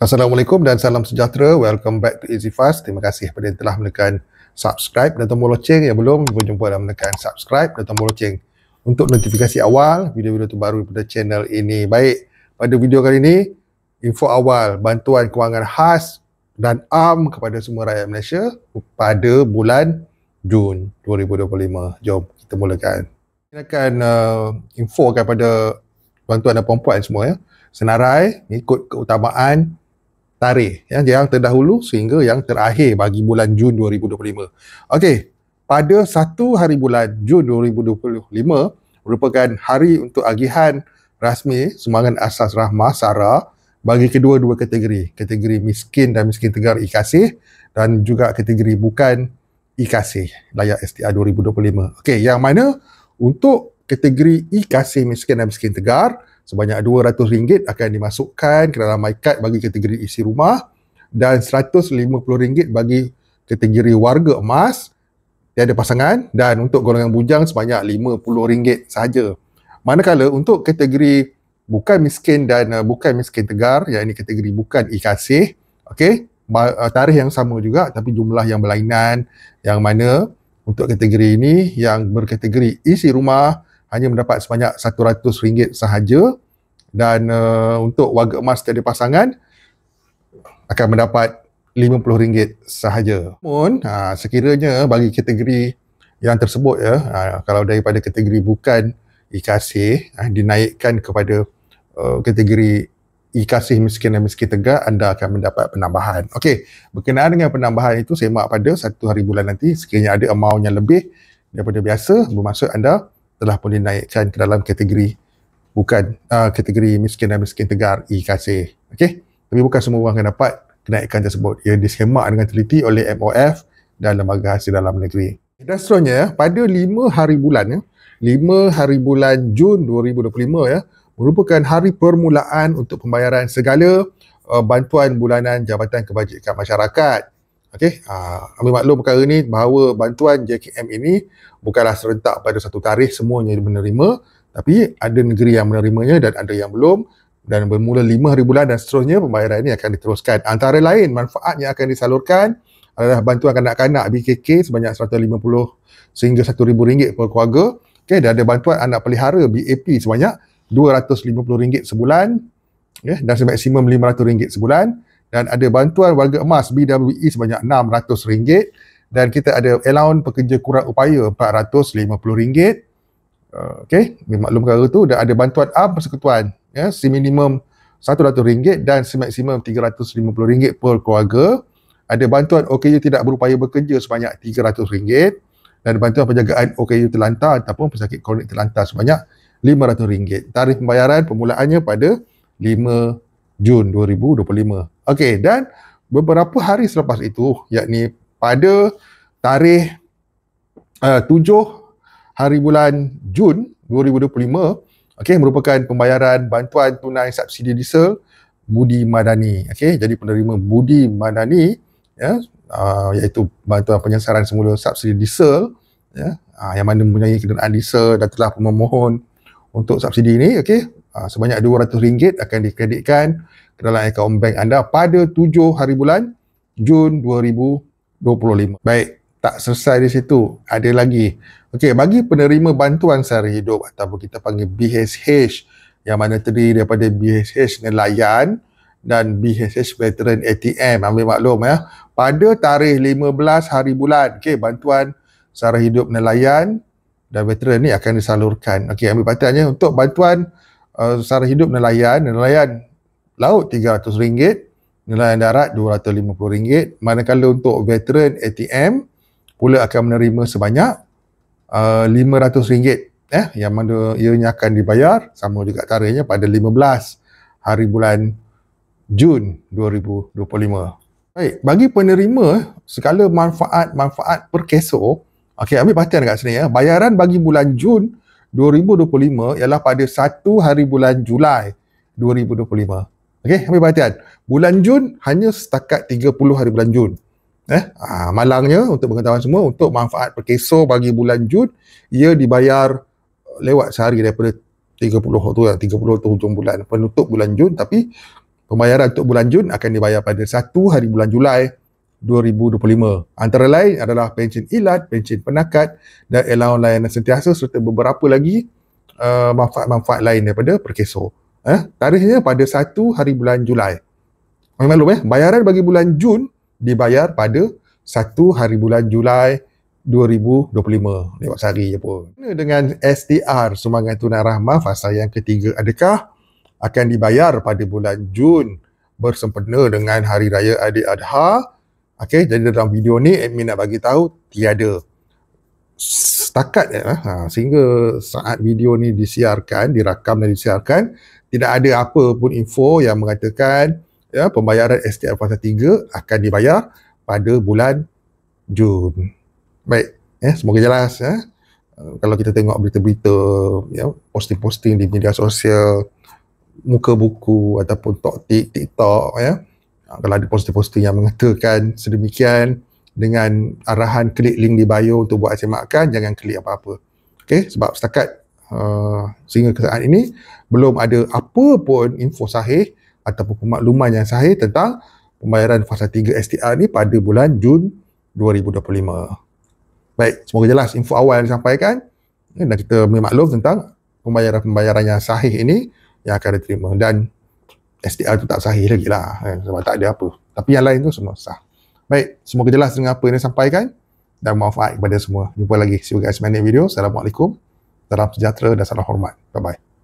Assalamualaikum dan salam sejahtera. Welcome back to Easy Fast. Terima kasih kepada yang telah menekan subscribe dan tombol loceng. Yang belum berjumpa dan menekan subscribe dan tombol loceng untuk notifikasi awal video-video terbaru pada channel ini. Baik, pada video kali ini, info awal bantuan kewangan khas dan am kepada semua rakyat Malaysia pada bulan Jun 2025. Jom kita mulakan. Kita akan info kepada bantuan dan perempuan semua ya. Senarai ikut keutamaan tarikh yang terdahulu sehingga yang terakhir bagi bulan Jun 2025. Okey, pada 1 hari bulan Jun 2025 merupakan hari untuk agihan rasmi sumbangan asas rahmah SARA bagi kedua-dua kategori miskin dan miskin tegar e-Kasih dan juga kategori bukan e-Kasih layak STR 2025. Okey, yang mana untuk kategori e-Kasih miskin dan miskin tegar sebanyak RM200 akan dimasukkan ke dalam MyKad bagi kategori isi rumah dan RM150 bagi kategori warga emas tiada pasangan dan untuk golongan bujang sebanyak RM50 sahaja. Manakala untuk kategori bukan miskin dan bukan miskin tegar, yang ini kategori bukan e-Kasih, okey, tarikh yang sama juga tapi jumlah yang berlainan, yang mana untuk kategori ini yang berkategori isi rumah hanya mendapat sebanyak RM100 sahaja dan untuk warga emas tiada pasangan akan mendapat RM50 sahaja. Namun sekiranya bagi kategori yang tersebut ya, kalau daripada kategori bukan e-Kasih dinaikkan kepada kategori e-Kasih miskin dan miskin tegar, anda akan mendapat penambahan. Okey, berkenaan dengan penambahan itu semak pada 1 hari bulan nanti. Sekiranya ada amount yang lebih daripada biasa, bermaksud anda telah pun dinaikkan ke dalam kategori bukan kategori miskin dan miskin tegar e-Kasih. Okey, tapi bukan semua orang akan dapat kenaikan tersebut. Ia disemak dengan teliti oleh MOF dan Lembaga Hasil Dalam Negeri. Dan seterusnya, pada 5 hari bulan 5 hari bulan Jun 2025 ya, merupakan hari permulaan untuk pembayaran segala bantuan bulanan Jabatan Kebajikan Masyarakat. Okey, ambil maklum perkara ini bahawa bantuan JKM ini bukanlah serentak pada satu tarikh semuanya menerima, tapi ada negeri yang menerimanya dan ada yang belum, dan bermula 5 hari bulan dan seterusnya pembayaran ini akan diteruskan. Antara lain manfaat yang akan disalurkan adalah bantuan kanak-kanak BKK sebanyak RM150 sehingga RM1,000 per keluarga. Okey, dan ada bantuan anak pelihara BAP sebanyak RM250 sebulan dan maksimum RM500 sebulan. Dan ada bantuan warga emas BWE sebanyak RM600 dan kita ada allowance pekerja kurang upaya RM450. Okey, maklum perkara tu. Dan ada bantuan am persekutuan ya, seminimum RM100 dan semaksimum RM350 per keluarga. Ada bantuan OKU tidak berupaya bekerja sebanyak RM300 dan bantuan penjagaan OKU terlantar ataupun pesakit kronik terlantar sebanyak RM500. Tarikh pembayaran permulaannya pada 5 Jun 2025. Okey, dan beberapa hari selepas itu, yakni pada tarikh 7 hari bulan Jun 2025, okey, merupakan pembayaran bantuan tunai subsidi diesel Budi Madani. Okey, jadi penerima Budi Madani ya, iaitu bantuan penyesaran semula subsidi diesel ya, yang mana mempunyai kenderaan diesel dan telah memohon untuk subsidi ini, okey, sebanyak RM200 akan dikreditkan ke dalam akaun bank anda pada 7 hari bulan Jun 2025. Baik, tak selesai di situ, ada lagi. Okey, bagi penerima bantuan sara hidup ataupun kita panggil BHH, yang mana terdiri daripada BHH nelayan dan BHH veteran ATM, ambil maklum ya, pada tarikh 15 hari bulan, okey, bantuan sara hidup nelayan dan veteran ni akan disalurkan. Okey, ambil perhatiannya untuk bantuan sara hidup nelayan laut RM300, nelayan darat RM250, manakala untuk veteran ATM pula akan menerima sebanyak RM500 yang mana ianya akan dibayar sama juga tarikhnya pada 15 hari bulan Jun 2025. Baik, bagi penerima segala manfaat per keso, okey, ambil perhatian kat sini ya, bayaran bagi bulan Jun 2025 ialah pada 1 hari bulan Julai 2025. Okey, ambil perhatian. Bulan Jun hanya setakat 30 hari bulan Jun. Malangnya untuk pengetahuan semua, untuk manfaat per keso bagi bulan Jun, ia dibayar lewat sehari daripada 30 tu hujung bulan, penutup bulan Jun, tapi Pembayaran untuk bulan Jun akan dibayar pada 1 hari bulan Julai 2025. Antara lain adalah pencen ilat, pencen penakat dan allowance layanan sentiasa serta beberapa lagi manfaat-manfaat lain daripada Perkeso. Tarikhnya pada 1 hari bulan Julai. Maklum bayaran bagi bulan Jun dibayar pada 1 hari bulan Julai 2025. Lewat sehari je pun. Dengan STR, sumbangan tunai rahmah fasa yang ketiga adakah akan dibayar pada bulan Jun bersempena dengan Hari Raya Aidiladha. Okey, jadi dalam video ni admin nak bagi tahu tiada. Setakat sehingga saat video ni disiarkan, dirakam dan disiarkan, tidak ada apa pun info yang mengatakan pembayaran STR fasa 3 akan dibayar pada bulan Jun. Baik, semoga jelas. Kalau kita tengok berita-berita, posting-posting di media sosial, muka buku ataupun TikTok, kalau ada posting-posting yang mengatakan sedemikian dengan arahan klik link di bio untuk buat semakan, jangan klik apa-apa. Okey, sebab setakat sehingga ke saat ini belum ada apa pun info sahih ataupun pemakluman yang sahih tentang pembayaran fasa 3 STR ni pada bulan Jun 2025. Baik, semoga jelas info awal yang disampaikan dan kita boleh maklum tentang pembayaran-pembayaran yang sahih ini yang akan diterima. Dan STR tu tak sahih lagi lah sebab tak ada apa. Tapi yang lain tu semua sah. Baik, semoga jelas dengan apa yang disampaikan dan manfaat kepada semua. Jumpa lagi. See you guys in my next video. Assalamualaikum. Salam sejahtera dan salam hormat. Bye-bye.